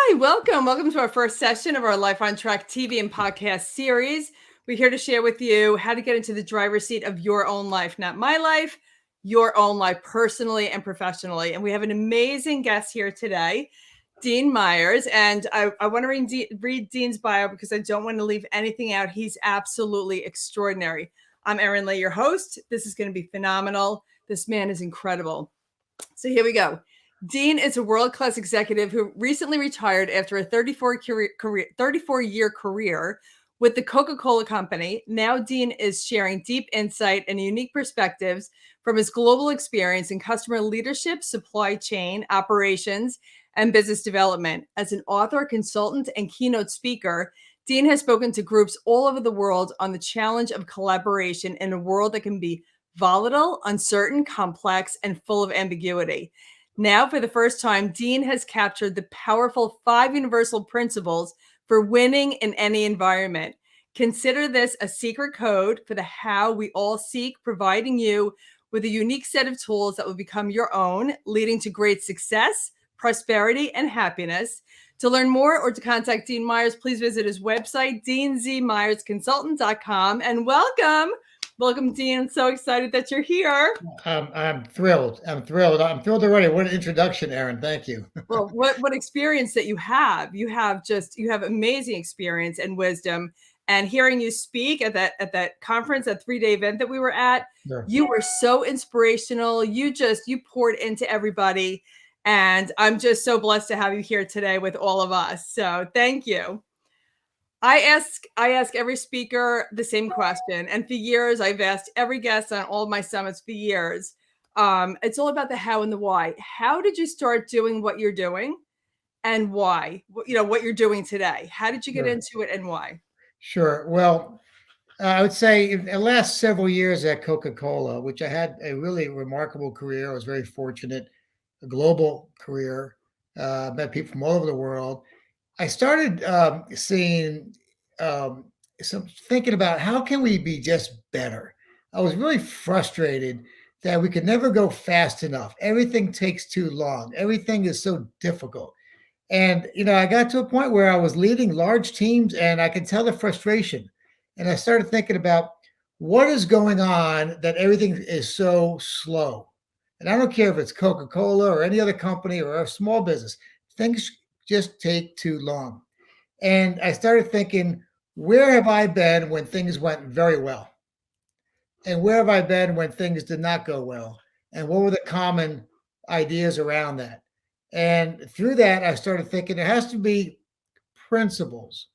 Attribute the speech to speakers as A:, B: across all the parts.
A: Hi, welcome. Welcome to our first session of our Life on Track TV and podcast series. We're here to share with you how to get into the driver's seat of your own life, not my life, your own life personally and professionally. And we have an amazing guest here today, Dean Myers. And I want to read Dean's bio because I don't want to leave anything out. He's absolutely extraordinary. I'm Erin, your host. This is going to be phenomenal. This man is incredible. So here we go. Dean is a world-class executive who recently retired after a 34-year career with the Coca Cola Company. Now Dean is sharing deep insight and unique perspectives from his global experience in customer leadership, supply chain, operations, and business development. As an author, consultant, and keynote speaker, Dean has spoken to groups all over the world on the challenge of collaboration in a world that can be volatile, uncertain, complex, and full of ambiguity. Now, for the first time, Dean has captured the powerful 5 universal principles for winning in any environment. Consider this a secret code for the how we all seek, providing you with a unique set of tools that will become your own, leading to great success, prosperity, and happiness. To learn more or to contact Dean Myers, please visit his website, deanzmyersconsultant.com. And welcome. Welcome, Dean. I'm so excited that you're here.
B: I'm thrilled. I'm thrilled already. What an introduction, Erin. Thank you.
A: Well, what experience that you have. You have amazing experience and wisdom. And hearing you speak at that conference, that 3-day event that we were at,
B: Sure.
A: You were so inspirational. You poured into everybody. And I'm just so blessed to have you here today with all of us. So thank you. I ask every speaker the same question. And for years, I've asked every guest on all of my summits for years. It's all about the how and the why. How did you start doing what you're doing and why? What you're doing today. How did you get
B: Sure.
A: into it and why?
B: Sure. Well, I would say in the last several years at Coca Cola, which I had a really remarkable career, I was very fortunate, a global career, met people from all over the world. I started seeing some thinking about how can we be just better. I was really frustrated that we could never go fast enough. Everything takes too long. Everything is so difficult. And I got to a point where I was leading large teams, and I could tell the frustration. And I started thinking about what is going on that everything is so slow. And I don't care if it's Coca Cola or any other company or a small business, things just take too long. And I started thinking, where have I been when things went very well? And where have I been when things did not go well? And what were the common ideas around that? And through that, I started thinking there has to be principles,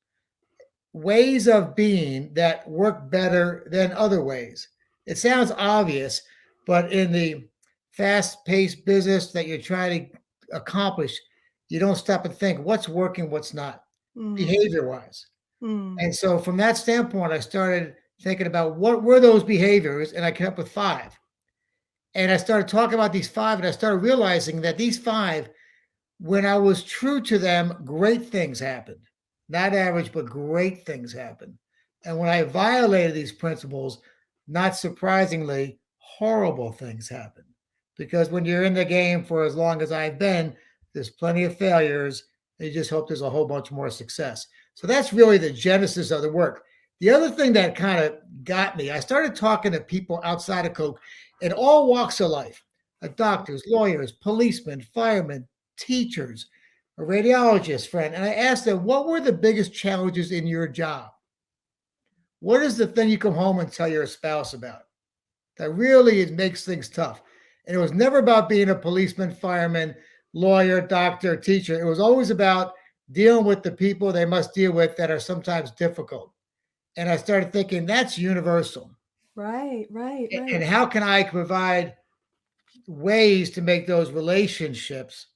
B: ways of being that work better than other ways. It sounds obvious, but in the fast paced business that you're trying to accomplish, you don't stop and think what's working, what's not, behavior wise. And so, from that standpoint, I started thinking about what were those behaviors, and I came up with 5. And I started talking about these 5, and I started realizing that these 5, when I was true to them, great things happened. Not average, but great things happened. And when I violated these principles, not surprisingly, horrible things happened. Because when you're in the game for as long as I've been, there's plenty of failures. And you just hope there's a whole bunch more success. So that's really the genesis of the work. The other thing that kind of got me, I started talking to people outside of Coke in all walks of life, doctors, lawyers, policemen, firemen, teachers, a radiologist friend, and I asked them, what were the biggest challenges in your job? What is the thing you come home and tell your spouse about that really makes things tough? And it was never about being a policeman, fireman, lawyer, doctor, teacher. It was always about dealing with the people they must deal with that are sometimes difficult. And I started thinking that's universal.
A: Right.
B: And how can I provide ways to make those relationships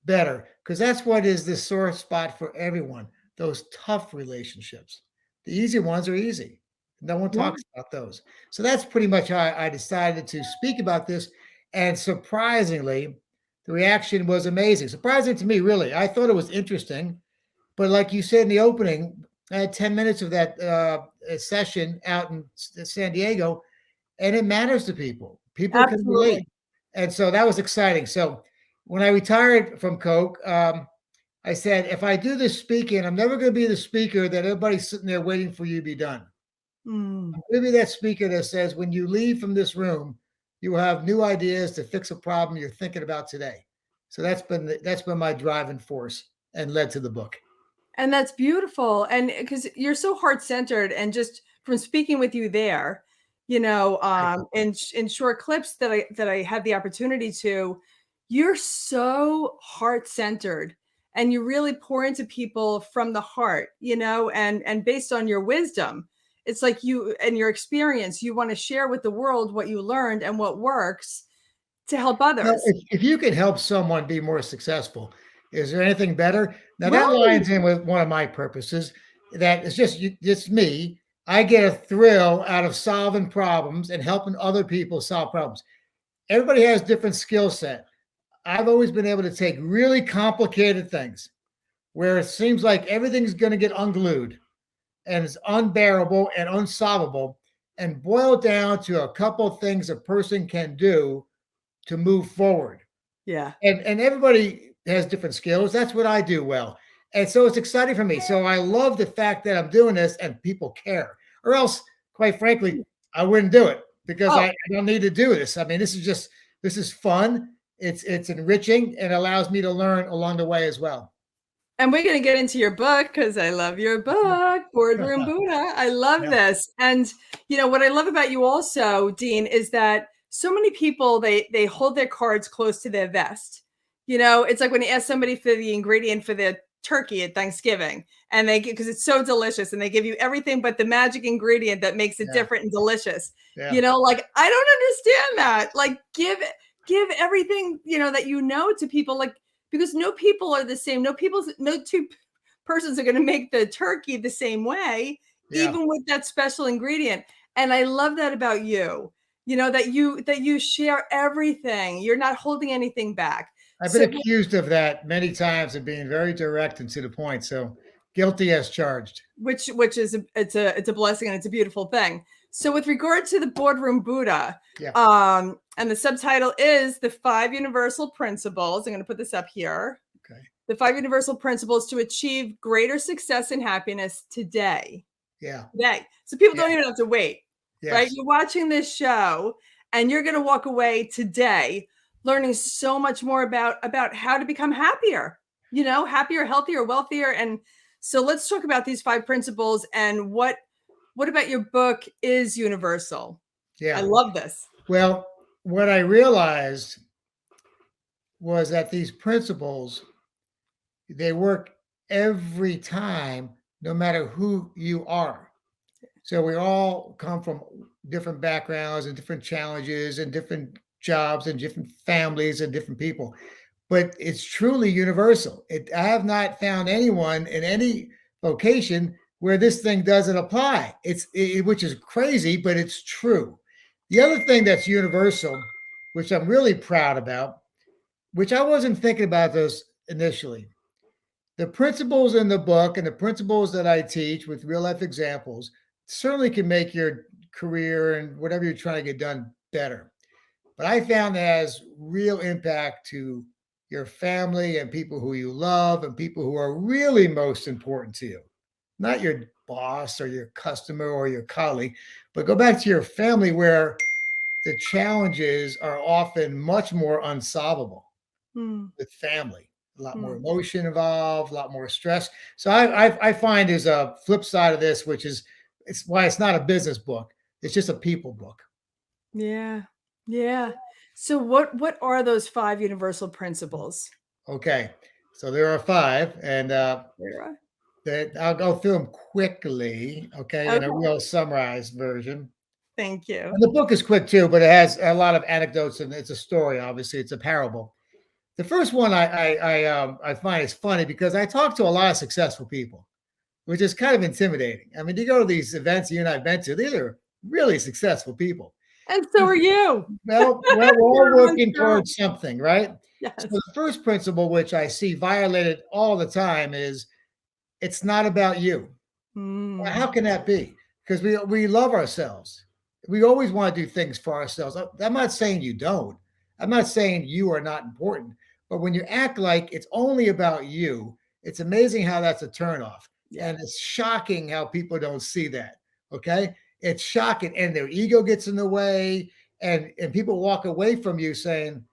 B: better? Because that's what is the sore spot for everyone, those tough relationships. The easy ones are easy. No one talks about those. So that's pretty much how I decided to speak about this. And surprisingly, the reaction was amazing. Surprising to me, really. I thought it was interesting. But like you said in the opening, I had 10 minutes of that session out in San Diego, and it matters to people. People can relate. And so that was exciting. So when I retired from Coke, I said, if I do this speaking, I'm never going to be the speaker that everybody's sitting there waiting for you to be done.
A: Mm.
B: I'm going to be that speaker that says, when you leave from this room, you will have new ideas to fix a problem you're thinking about today. So that's been my driving force and led to the book.
A: And that's beautiful. And because you're so heart centered, and just from speaking with you there, in short clips that I had the opportunity to, you're so heart centered, and you really pour into people from the heart, and based on your wisdom, it's like you and your experience, you want to share with the world what you learned and what works to help
B: Well,
A: others.
B: if you can help someone be more successful, is there anything better? Now that
A: Right.
B: lines in with one of my purposes. That is just me. I get a thrill out of solving problems and helping other people solve problems. Everybody has different skill set. I've always been able to take really complicated things where it seems like everything's going to get unglued and it's unbearable and unsolvable, and boil it down to a couple of things a person can do to move forward.
A: Yeah.
B: And everybody has different skills. That's what I do well. And so it's exciting for me. So I love the fact that I'm doing this and people care. Or else, quite frankly, I wouldn't do it because
A: Oh,
B: I don't need to do this. I mean, this is fun. It's enriching and allows me to learn along the way as well.
A: and we're going to get into your book because I love your book, Boardroom Buddha. I love
B: Yeah.
A: this. And what I love about you also, Dean, is that so many people, they hold their cards close to their vest. It's like when you ask somebody for the ingredient for their turkey at Thanksgiving, and because it's so delicious, and they give you everything but the magic ingredient that makes it
B: Yeah.
A: different and delicious.
B: Yeah.
A: Like, I don't understand that. Like, give everything, that to people, like, because no people are the same. No two persons are going to make the turkey the same way,
B: Yeah.
A: even with that special ingredient. And I love that about you. That you share everything. You're not holding anything back.
B: I've been
A: So
B: accused of that many times of being very direct and to the point. So guilty as charged.
A: which is it's a blessing, and it's a beautiful thing. So with regard to the Boardroom Buddha,
B: Yeah.
A: and the subtitle is the 5 universal principles. I'm going to put this up here.
B: Okay.
A: The 5 universal principles to achieve greater success and happiness today.
B: Yeah.
A: Today. So people
B: Yeah.
A: don't even have to wait, right?
B: Yes.
A: You're watching this show, and you're going to walk away today learning so much more about how to become happier, happier, healthier, wealthier. And so let's talk about these 5 principles, and what about your book is universal. I
B: Yeah.
A: love this.
B: Well, what I realized was that these principles, they work every time, no matter who you are. So we all come from different backgrounds and different challenges and different jobs and different families and different people. But it's truly universal. I have not found anyone in any vocation where this thing doesn't apply. Which is crazy, but it's true. The other thing that's universal, which I'm really proud about, which I wasn't thinking about this initially, the principles in the book and the principles that I teach with real life examples certainly can make your career and whatever you're trying to get done better. But I found it has real impact to your family and people who you love and people who are really most important to you, not your boss or your customer or your colleague, but go back to your family where the challenges are often much more unsolvable
A: Hmm.
B: with family. A lot more
A: Hmm.
B: emotion involved, a lot more stress. So I find there's a flip side of this, which is it's why it's not a business book. It's just a people book.
A: Yeah. Yeah. So what are those 5 universal principles?
B: Okay, so there are 5, and
A: Sarah?
B: that I'll go through them quickly. Okay, in a
A: Okay.
B: real summarized version.
A: Thank you.
B: And the book is quick too, but it has a lot of anecdotes and it's a story. Obviously, it's a parable. The first one I find is funny because I talk to a lot of successful people, which is kind of intimidating. I mean, you go to these events you and I've been to; these are really successful people.
A: And so are you.
B: Well, we're all
A: You're one
B: working
A: girl.
B: towards something, right? So
A: Yes.
B: the first principle, which I see violated all the time, is it's not about you. Well,
A: Mm.
B: how can that be? Because we love ourselves. We always want to do things for ourselves. I'm not saying you don't. I'm not saying you are not important. But when you act like it's only about you, It's amazing how that's a turnoff.
A: Yeah.
B: And it's shocking how people don't see that. Okay. It's shocking. And their ego gets in the way. And people walk away from you saying,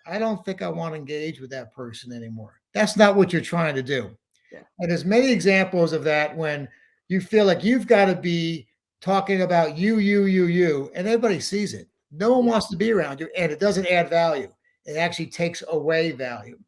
B: I don't think I want to engage with that person anymore. That's not what you're trying to do.
A: Yeah.
B: And there's many examples of that when you feel like you've got to be talking about you, and everybody sees it. No one
A: Yeah.
B: wants to be around you, and it doesn't add value. It actually takes away value.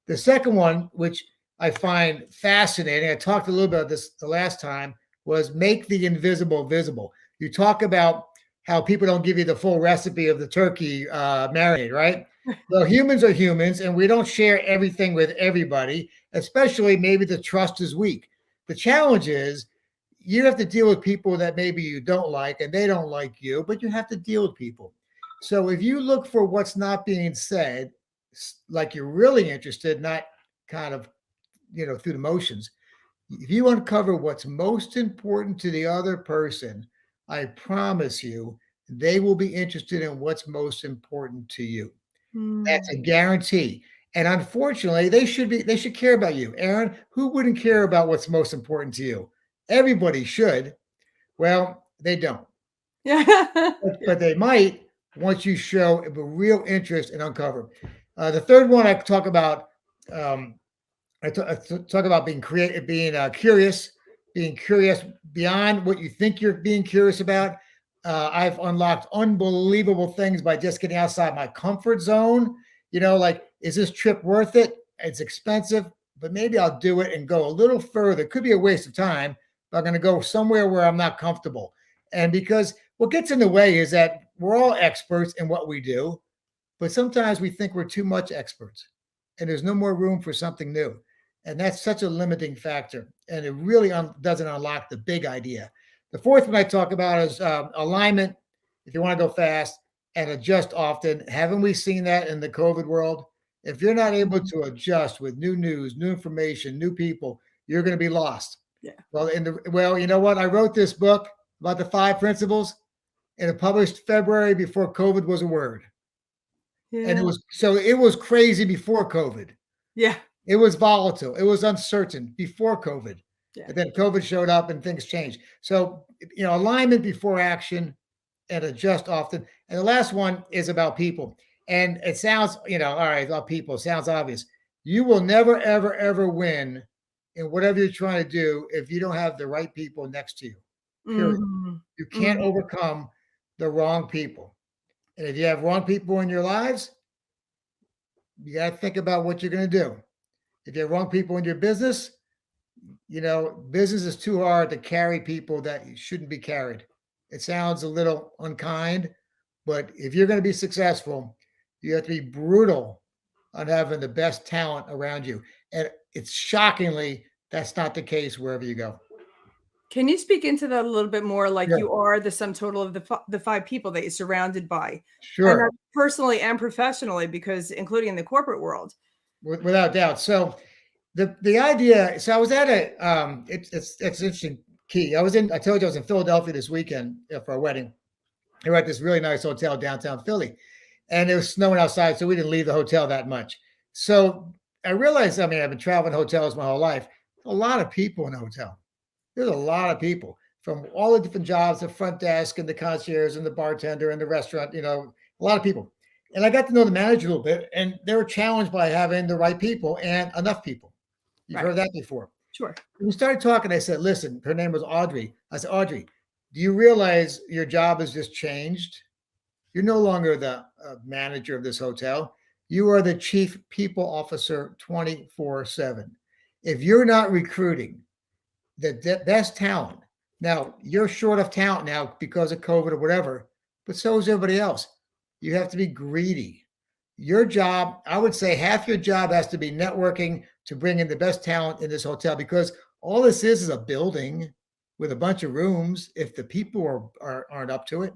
B: The second one, which I find fascinating, I talked a little bit about this the last time, was make the invisible visible. You talk about how people don't give you the full recipe of the turkey marinade, right? Well, humans are humans, and we don't share everything with everybody, especially maybe the trust is weak. The challenge is you have to deal with people that maybe you don't like and they don't like you, but you have to deal with people. So if you look for what's not being said, like you're really interested, not kind of, through the motions, if you uncover what's most important to the other person, I promise you, they will be interested in what's most important to you. That's a
A: Mm.
B: guarantee. And unfortunately, they should care about you. Erin, who wouldn't care about what's most important to you? Everybody should. Well, they don't.
A: Yeah.
B: But they might once you show a real interest and uncover. The third one I talk about, talk about being creative, being curious beyond what you think you're being curious about. I've unlocked unbelievable things by just getting outside my comfort zone. Like, is this trip worth it? It's expensive, but maybe I'll do it and go a little further. It could be a waste of time, but I'm going to go somewhere where I'm not comfortable. And because what gets in the way is that we're all experts in what we do, but sometimes we think we're too much experts and there's no more room for something new. And that's such a limiting factor. And it really doesn't unlock the big idea. The fourth one I talk about is alignment, if you want to go fast, and adjust often. Haven't we seen that in the COVID world? If you're not able to adjust with new news, new information, new people, you're going to be lost.
A: Yeah.
B: Well, you know what? I wrote this book about the 5 principles, and it published February before COVID was a word. And
A: Yeah.
B: it was crazy before COVID.
A: Yeah.
B: It was volatile. It was uncertain before COVID.
A: Yeah.
B: And then COVID showed up and things changed. So, alignment before action and adjust often. And the last one is about people. And it sounds, all right, about people. It sounds obvious. You will never, ever, ever win in whatever you're trying to do if you don't have the right people next to you. Period.
A: Mhm.
B: You can't
A: Mhm.
B: overcome the wrong people. And if you have wrong people in your lives, you got to think about what you're going to do. If you have wrong people in your business, business is too hard to carry people that shouldn't be carried. It sounds a little unkind, but if you're going to be successful, you have to be brutal on having the best talent around you. And it's shockingly, that's not the case wherever you go.
A: Can you speak into that a little bit more? Like,
B: Sure.
A: you are the sum total of the 5 people that you're surrounded by, and
B: Sure.
A: that's personally and professionally, because including in the corporate world.
B: Without doubt. So the idea, so I was at it's interesting key. I told you I was in Philadelphia this weekend for a wedding. We were at this really nice hotel downtown Philly, and it was snowing outside, so we didn't leave the hotel that much. So I realized, I've been traveling hotels my whole life. A lot of people in a hotel. There's a lot of people from all the different jobs, the front desk and the concierge and the bartender and the restaurant, a lot of people. And I got to know the manager a little bit, and they were challenged by having the right people and enough people. You've
A: Right.
B: heard that before.
A: Sure.
B: We started talking. I said, listen, her name was Audrey. I said, Audrey, do you realize your job has just changed? You're no longer the manager of this hotel. You are the chief people officer 24/7. If you're not recruiting the best talent, now you're short of talent now because of COVID or whatever, but so is everybody else. You have to be greedy. Your job, I would say half your job has to be networking to bring in the best talent in this hotel, because all this is a building with a bunch of rooms. If the people aren't up to it,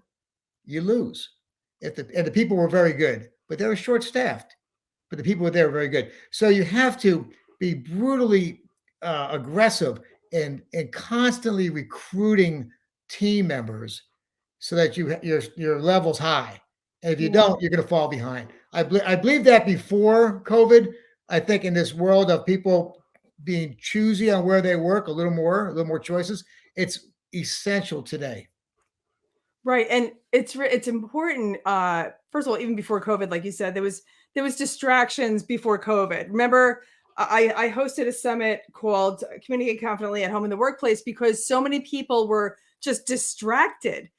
B: you lose. And the people were very good, but they were short staffed, but the people were there were very good. So you have to be brutally aggressive and constantly recruiting team members so that your level's high. And if you
A: Yeah.
B: don't, you're going to fall behind. I believe that before COVID. I think in this world of people being choosy on where they work, a little more choices. It's essential today.
A: Right, and it's important, first of all, even before COVID, like you said, there was distractions before COVID. Remember, I hosted a summit called Communicate Confidently at Home in the Workplace because so many people were just distracted.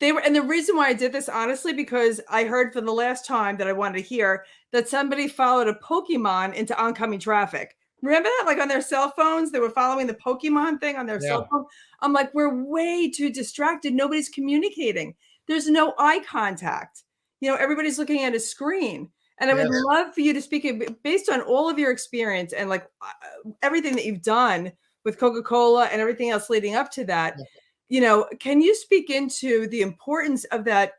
A: And the reason why I did this, honestly, because I heard for the last time that I wanted to hear that somebody followed a Pokemon into oncoming traffic. Remember that? Like on their cell phones, they were following the Pokemon thing on their cell
B: Yeah.
A: phone. I'm like, we're way too distracted. Nobody's communicating. There's no eye contact. Everybody's looking at a screen. And I would
B: Yes.
A: love for you to speak based on all of your experience and like everything that you've done with Coca Cola and everything else leading up to that. Can you speak into the importance of that,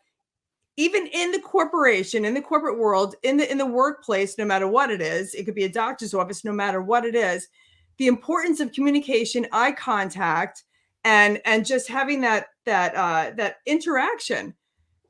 A: even in the corporation, in the corporate world, in the workplace, no matter what it is? It could be a doctor's office, no matter what it is, the importance of communication, eye contact, and just having that interaction,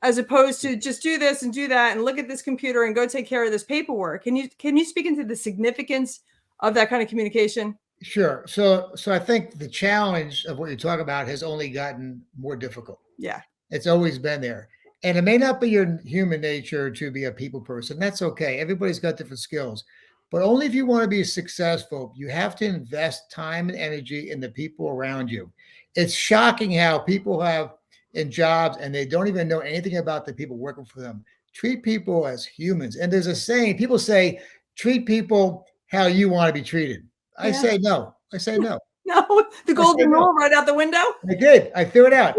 A: as opposed to just do this and do that and look at this computer and go take care of this paperwork. Can you speak into the significance of that kind of communication?
B: Sure. So I think the challenge of what you talk about has only gotten more difficult.
A: Yeah.
B: It's always been there. And it may not be your human nature to be a people person. That's okay. Everybody's got different skills. But only if you want to be successful, you have to invest time and energy in the people around you. It's shocking how people have in jobs and they don't even know anything about the people working for them. Treat people as humans. And there's a saying, people say, treat people how you want to be treated. I
A: Yeah.
B: say no. I say no.
A: No, the
B: I say
A: golden
B: no.
A: rule right out the window.
B: I did. I threw it out.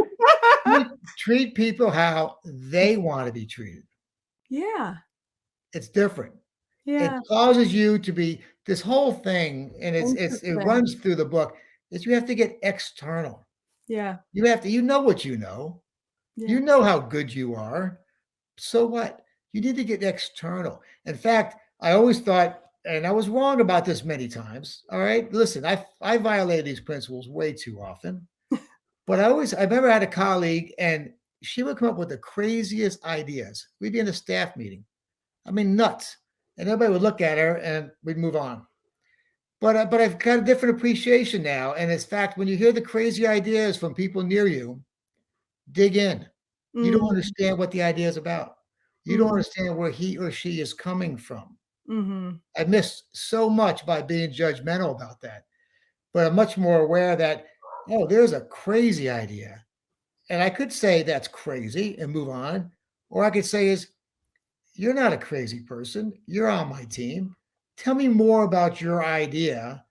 B: Treat people how they want to be treated.
A: Yeah.
B: It's different. It
A: Yeah.
B: causes you to be this whole thing, and it
A: Interesting.
B: runs through the book. Is you have to get external.
A: Yeah.
B: You know what you know.
A: Yeah.
B: You know how good you are. So what? You need to get external. In fact, I always thought, and I was wrong about this many times. All right, listen, I violated these principles way too often. But I remember I had a colleague and she would come up with the craziest ideas. We'd be in a staff meeting. I mean, nuts. And everybody would look at her and we'd move on. But I've got a different appreciation now. And in fact, when you hear the crazy ideas from people near you, dig in. You don't
A: Mm,
B: understand what the idea is about. You don't
A: mhm,
B: understand where he or she is coming from.
A: mhm.
B: I missed so much by being judgmental about that. But I'm much more aware that, oh, there's a crazy idea. And I could say that's crazy and move on. Or I could say is, you're not a crazy person. You're on my team. Tell me more about your idea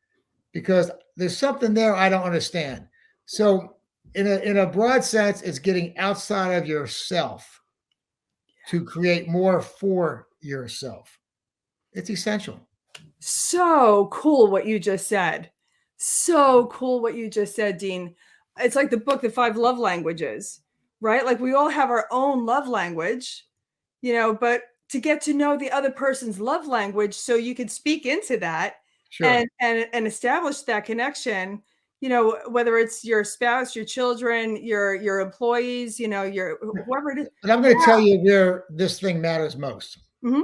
B: because there's something there I don't understand. So in a broad sense, it's getting outside of yourself to create more for yourself. It's essential.
A: So cool what you just said. So cool what you just said, Dean. It's like the book, The Five Love Languages, right? Like we all have our own love language, but to get to know the other person's love language so you can speak into that
B: Sure.
A: and establish that connection, whether it's your spouse, your children, your employees, your whoever it is.
B: But I'm going to tell you where this thing matters most.
A: Mhm.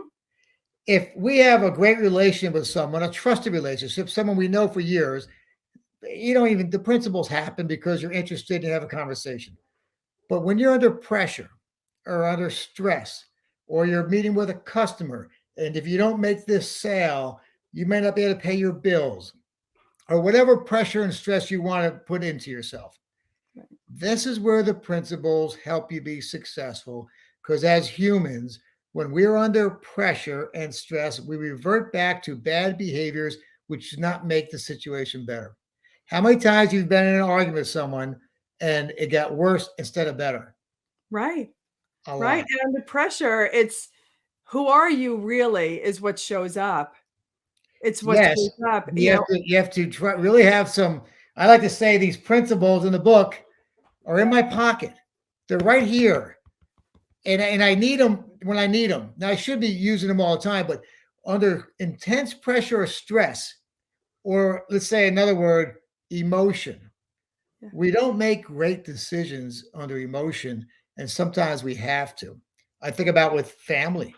B: If we have a great relationship with someone, a trusted relationship, someone we know for years, you don't even, the principles happen because you're interested in have a conversation. But when you're under pressure or under stress, or you're meeting with a customer, and if you don't make this sale, you may not be able to pay your bills, or whatever pressure and stress you want to put into yourself. This is where the principles help you be successful. Because as humans, when we're under pressure and stress, we revert back to bad behaviors, which do not make the situation better. How many times you've been in an argument with someone and it got worse instead of better?
A: Right.
B: A
A: Right.
B: lot.
A: And under pressure, it's who are you really is what shows up. It's what
B: Yes,
A: shows up,
B: you have to try, really have some. I like to say these principles in the book are in my pocket. They're right here, and I need them when I need them. Now I should be using them all the time, but under intense pressure or stress, or let's say another word, emotion,
A: yeah.
B: we don't make great decisions under emotion, and sometimes we have to. I think about with family.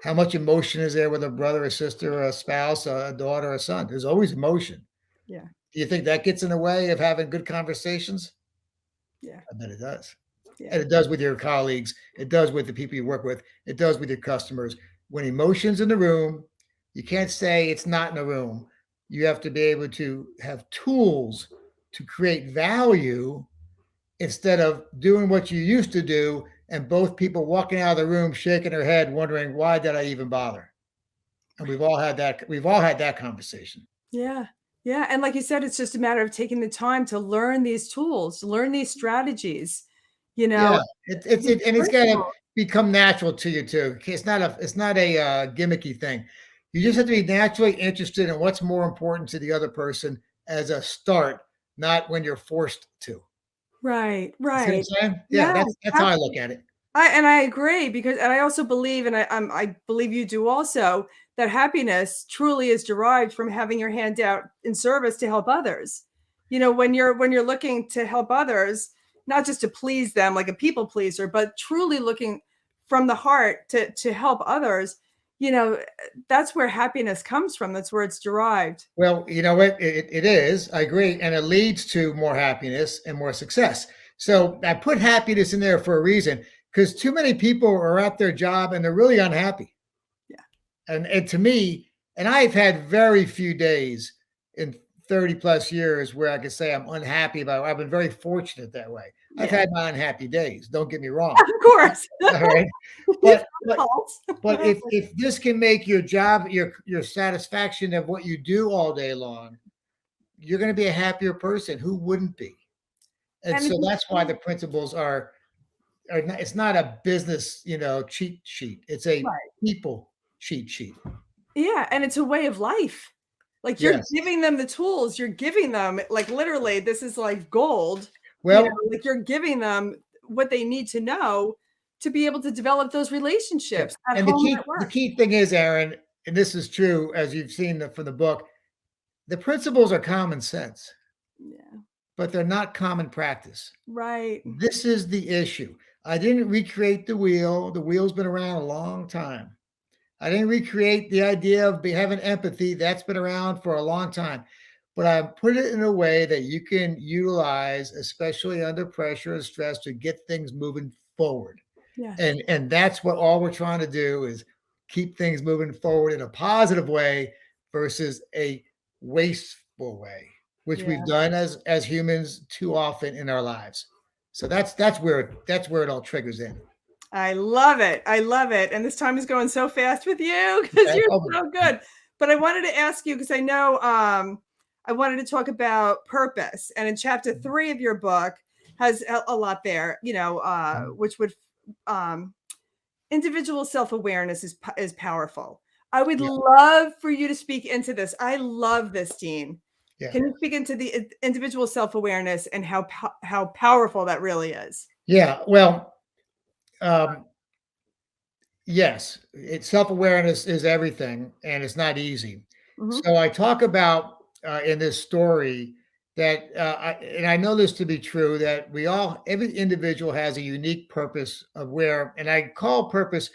B: How much emotion is there with a brother, a sister, a spouse, a daughter, a son? There's always emotion.
A: Yeah.
B: Do you think that gets in the way of having good conversations?
A: Yeah.
B: I bet it does.
A: Yeah.
B: And it does with your colleagues. It does with the people you work with. It does with your customers. When emotion's in the room, you can't say it's not in the room. You have to be able to have tools to create value instead of doing what you used to do and both people walking out of the room shaking their head wondering, why did I even bother? And we've all had that conversation.
A: Yeah. Yeah. And like you said, it's just a matter of taking the time to learn these tools, learn these strategies, you know.
B: Yeah, and it's got to become natural to you too. It's not a gimmicky thing. You just have to be naturally interested in what's more important to the other person as a start, not when you're forced to.
A: Right.
B: You see what I'm
A: Right.
B: saying? Yeah,
A: Yeah.
B: that's how I look at it.
A: I agree because and I also believe, and I believe you do also, that happiness truly is derived from having your hand out in service to help others. You know, when you're looking to help others, not just to please them like a people pleaser, but truly looking from the heart to help others, you know, that's where happiness comes from. That's where it's derived.
B: Well, you know what? It is. I agree. And it leads to more happiness and more success. So I put happiness in there for a reason because too many people are at their job and they're really unhappy.
A: Yeah.
B: And to me, and I've had very few days in 30 plus years where I could say I'm unhappy about it. I've been very fortunate that way. I've
A: Yeah.
B: had my unhappy days. Don't get me wrong.
A: Of course.
B: All right.
A: You've
B: But
A: got
B: but
A: faults.
B: but if this can make your job, your satisfaction of what you do all day long, you're going to be a happier person. Who wouldn't be? And
A: And
B: so
A: it's
B: that's why the principles are not, it's not a business, cheat sheet. It's a
A: right.
B: people cheat sheet.
A: Yeah, and it's a way of life. Like, you're
B: Yes.
A: giving them the tools, you're giving them like, literally, this is like gold,
B: Well,
A: like, you're giving them what they need to know to be able to develop those
B: yeah.
A: relationships at
B: And the
A: home and
B: key
A: at
B: the
A: work.
B: key thing is, Aaron, and this is true as you've seen from the book, the principles are common sense,
A: Yeah,
B: but they're not common practice.
A: right.
B: This is the issue. I didn't recreate the wheel. The wheel's been around a long time. I didn't recreate the idea of having empathy. That's been around for a long time. But I put it in a way that you can utilize, especially under pressure and stress, to get things moving forward.
A: Yes.
B: And that's what all we're trying to do is keep things moving forward in a positive way versus a wasteful way, which we've
A: Yeah.
B: done as humans too often in our lives. So that's where it all triggers in.
A: I love it. I love it. And this time is going so fast with you because
B: Okay?
A: you're
B: Oh,
A: so good. But I wanted to ask you because I know I wanted to talk about purpose. And in chapter 3 of your book has a lot there, which would individual self-awareness is powerful. I would
B: yeah,
A: love for you to speak into this. I love this, Dean.
B: yeah,
A: Can you speak into the individual self-awareness and how powerful that really is?
B: yeah. Well, um, yes, self-awareness is everything, and it's not easy.
A: Mhm.
B: So I talk about in this story that, and I know this to be true, that every individual has a unique purpose of where, and I call purpose,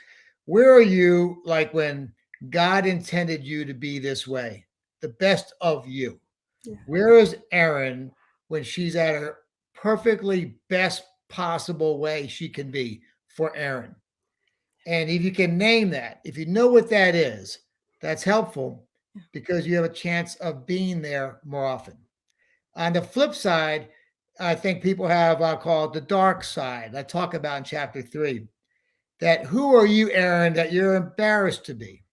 B: where are you like when God intended you to be this way, the best of you?
A: Yeah.
B: Where is Erin when she's at her perfectly best possible way she can be for Erin? And if you can name that, if you know what that is, that's helpful because you have a chance of being there more often. On the flip side, I think people have, I'll call it the dark side. I talk about in chapter 3 that who are you, Erin, that you're embarrassed to be,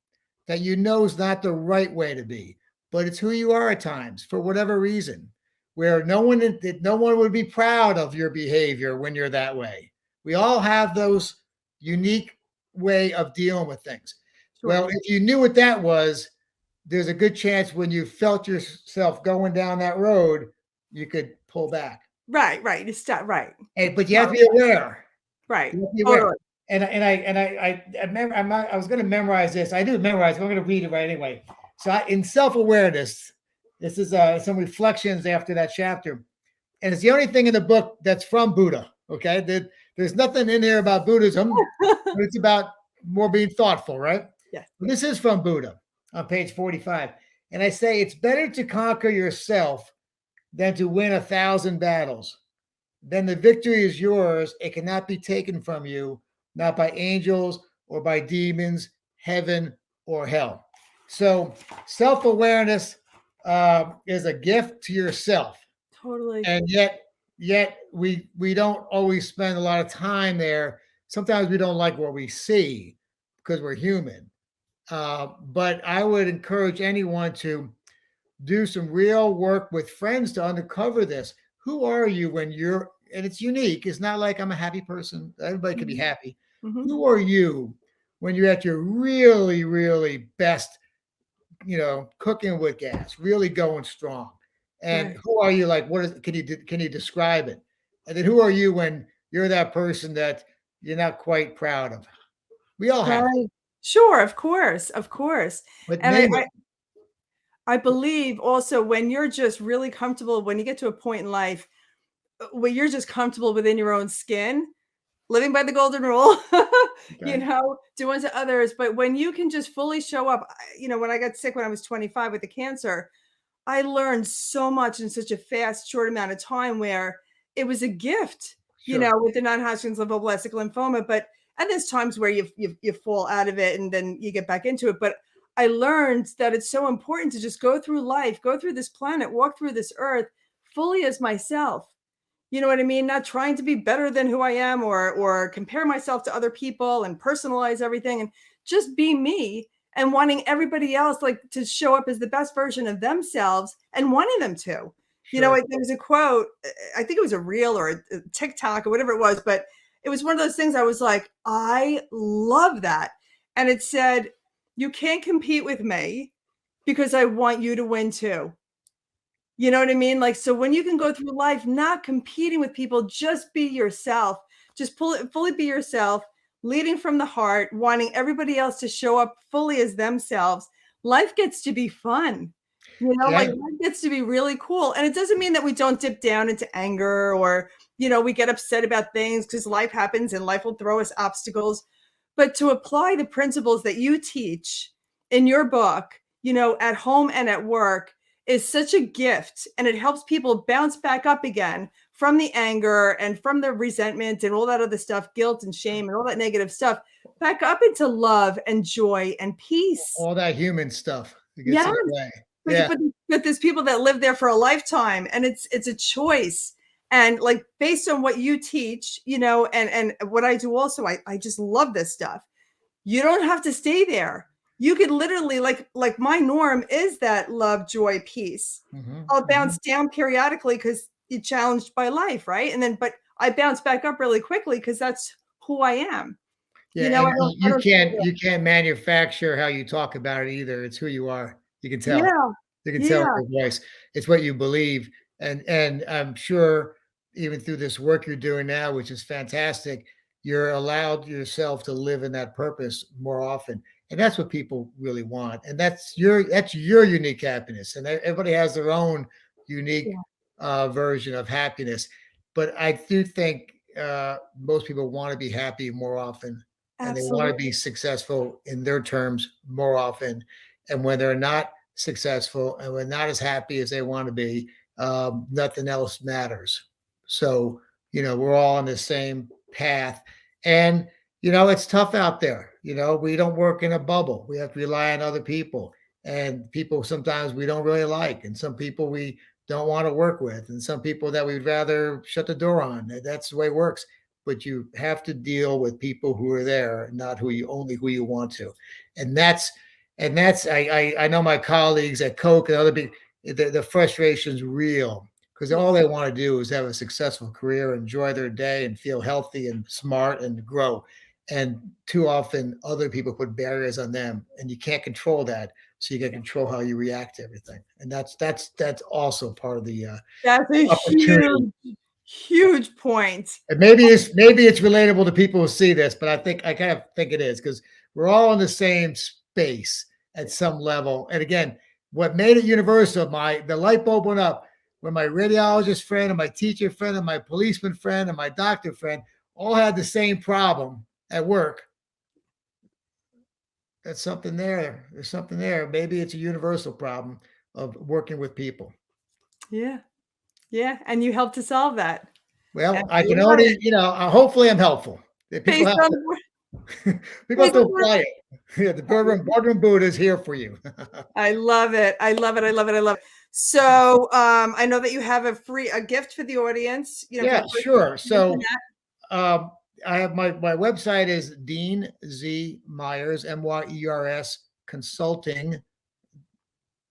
B: that you know is not the right way to be, but it's who you are at times for whatever reason, where no one would be proud of your behavior when you're that way. We all have those unique way of dealing with things. Well,
A: Sure.
B: if you knew what that was, there's a good chance when you felt yourself going down that road, you could pull back.
A: Right, right. It's not right.
B: But you have to be aware.
A: Right.
B: You have to be aware.
A: Totally.
B: I was going to memorize this. I do memorize. But I'm going to read it right anyway. So in self-awareness, this is some reflections after that chapter, and it's the only thing in the book that's from Buddha. Okay, there's nothing in here about Buddhism, but it's about more being thoughtful, right?
A: Yes.
B: This is from Buddha on page 45, And I say it's better to conquer yourself than to win 1,000 battles. Then the victory is yours. It cannot be taken from you, not by angels or by demons, heaven or hell. So self-awareness is a gift to yourself,
A: Totally.
B: and yet we don't always spend a lot of time there. Sometimes we don't like what we see because we're human. But I would encourage anyone to do some real work with friends to uncover this. Who are you when you're, and it's unique. It's not like I'm a happy person. Everybody can be
A: Mhm.
B: happy.
A: Mhm.
B: Who are you when you're at your really, really best, cooking with gas, really going strong? And
A: Right.
B: who are you like, what is, can you describe it? And then who are you when you're that person that you're not quite proud of? We all have,
A: Right. Sure, of course, of course.
B: but
A: And
B: name
A: I believe also when you're just really comfortable, when you get to a point in life where you're just comfortable within your own skin, living by the golden rule,
B: it. Okay.
A: do unto others. But when you can just fully show up, when I got sick when I was 25 with the cancer, I learned so much in such a fast, short amount of time where it was a gift,
B: Sure.
A: with the non-Hodgkin's lymphoblastic lymphoma. But and there's times where you fall out of it and then you get back into it. But I learned that it's so important to just go through life, go through this planet, walk through this earth fully as myself. You know what I mean? Not trying to be better than who I am or compare myself to other people and personalize everything and just be me and wanting everybody else like to show up as the best version of themselves and wanting them to.
B: Sure.
A: There was a quote, I think it was a reel or a TikTok or whatever it was, but it was one of those things I was like, I love that. And it said, you can't compete with me because I want you to win too. You know what I mean? Like, so when you can go through life not competing with people, just be yourself. Just fully be yourself, leading from the heart, wanting everybody else to show up fully as themselves. Life gets to be fun. Like
B: Yeah.
A: life gets to be really cool. And it doesn't mean that we don't dip down into anger or, we get upset about things because life happens and life will throw us obstacles. But to apply the principles that you teach in your book, at home and at work is such a gift, and it helps people bounce back up again from the anger and from the resentment and all that other stuff, guilt and shame and all that negative stuff, back up into love and joy and peace.
B: All that human stuff that gets
A: Yes,
B: in the way.
A: but
B: Yeah.
A: there's people that live there for a lifetime, and it's a choice. And like based on what you teach, and what I do also, I just love this stuff. You don't have to stay there. You could literally like my norm is that love, joy, peace.
B: Hmm.
A: I'll
B: Hmm.
A: bounce down periodically because you're challenged by life, right? And then but I bounce back up really quickly because that's who I am.
B: Yeah,
A: I
B: and
A: I
B: you
A: don't stay
B: can't
A: there.
B: you can't manufacture how you talk about it either. It's who you are. You can tell.
A: Yeah.
B: You can tell in
A: Yeah.
B: your voice. It's what you believe, and I'm sure even through this work you're doing now, which is fantastic, you're allowed yourself to live in that purpose more often, and that's what people really want. And that's your unique happiness. And everybody has their own unique
A: Yeah.
B: version of happiness, but I do think most people want to be happy more often, and they want to
A: Absolutely.
B: be successful in their terms more often. And when they're not successful and we're not as happy as they want to be, nothing else matters. So, we're all on the same path. And, it's tough out there. We don't work in a bubble. We have to rely on other people, and people sometimes we don't really like, and some people we don't want to work with, and some people that we'd rather shut the door on. That's the way it works. But you have to deal with people who are there, not who you want to. And I know my colleagues at Coke and other people, the frustration's real because
A: Yeah.
B: all they want to do is have a successful career, enjoy their day, and feel healthy and smart and grow. And too often, other people put barriers on them, and you can't control that. So you can control how you react to everything, and that's also part of the
A: That's a
B: opportunity.
A: huge, huge point.
B: And maybe it's relatable to people who see this, but I kind of think it is because we're all in the same space at some level. And again, what made it universal, the light bulb went up when my radiologist friend and my teacher friend and my policeman friend and my doctor friend all had the same problem at work. That's something there. There's something there. Maybe it's a universal problem of working with people.
A: Yeah. Yeah. And you helped to solve that. And
B: Well, I
A: I
B: can
A: love
B: only,
A: it.
B: hopefully I'm helpful.
A: Based on
B: People have
A: based
B: to
A: on the
B: apply it. Yeah, the Boardroom Buddha is here for you.
A: I love it. I love it. I love it. I love it. So I know that you have a gift for the audience, for
B: Yeah,
A: the first
B: sure.
A: mention
B: So
A: that.
B: I have my website is Dean Z Myers, Myers consulting. It's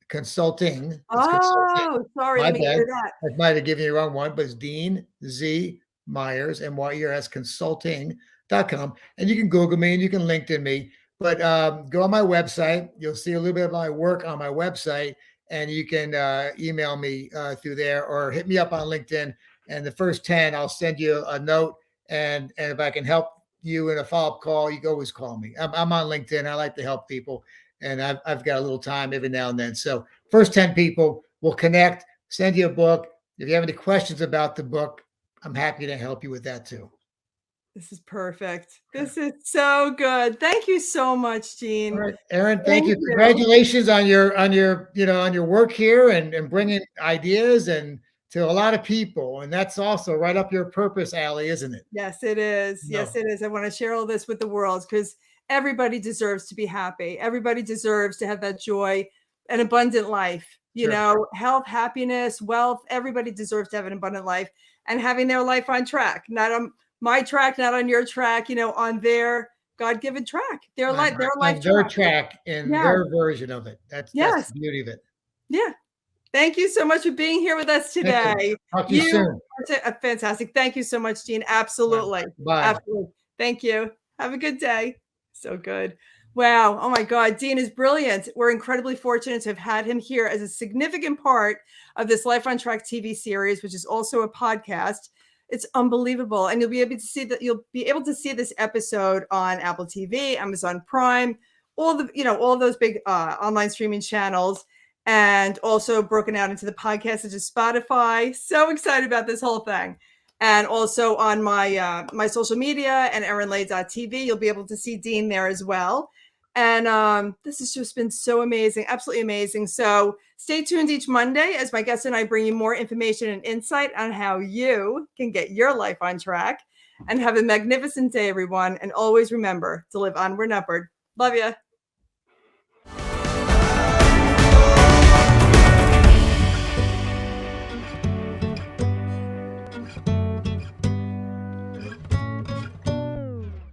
B: consulting.
A: Oh, sorry.
B: My
A: Let me get
B: bad.
A: rid of that.
B: I might have given you the wrong one, but it's Dean Z Myers, Myers consulting.com. And you can Google me and you can LinkedIn me. But go on my website. You'll see a little bit of my work on my website, and you can email me through there or hit me up on LinkedIn. And the first 10, I'll send you a note. And if I can help you in a follow-up call, you can always call me. I'm on LinkedIn. I like to help people. And I've got a little time every now and then. So first 10 people will connect, send you a book. If you have any questions about the book, I'm happy to help you with that too.
A: This is perfect. This is so good. Thank you so much,
B: All
A: Gene.
B: right, Erin, thank
A: Thank
B: you.
A: you.
B: Congratulations on your work here and bringing ideas and to a lot of people. And that's also right up your purpose alley, isn't it?
A: Yes, it is. Yes,
B: No,
A: it is. I want to share all this with the world because everybody deserves to be happy. Everybody deserves to have that joy, an abundant life,
B: sure.
A: health, happiness, wealth. Everybody deserves to have an abundant life and having their life on track, not on my track, not on your track, on their God-given track, their life
B: On their
A: track.
B: track in
A: Yes,
B: their version of it. That's
A: yes,
B: the beauty of it.
A: yeah. Thank you so much for being here with us
B: Thank you.
A: today.
B: Talk to you
A: You
B: soon.
A: are fantastic. Thank you so much, Jean.
B: All right.
A: Absolutely.
B: Bye.
A: Absolutely. Thank you. Have a good day. So good. Wow. Oh my God. Dean is brilliant. We're incredibly fortunate to have had him here as a significant part of this Life on Track TV series, which is also a podcast. It's unbelievable. And you'll be able to see this episode on Apple TV, Amazon Prime, all those big online streaming channels, and also broken out into the podcast such as Spotify. So excited about this whole thing. And also on my social media and erinlay.tv, you'll be able to see Dean there as well. And this has just been so amazing, absolutely amazing. So stay tuned each Monday as my guests and I bring you more information and insight on how you can get your life on track. And have a magnificent day, everyone. And always remember to live onward and upward. Love you.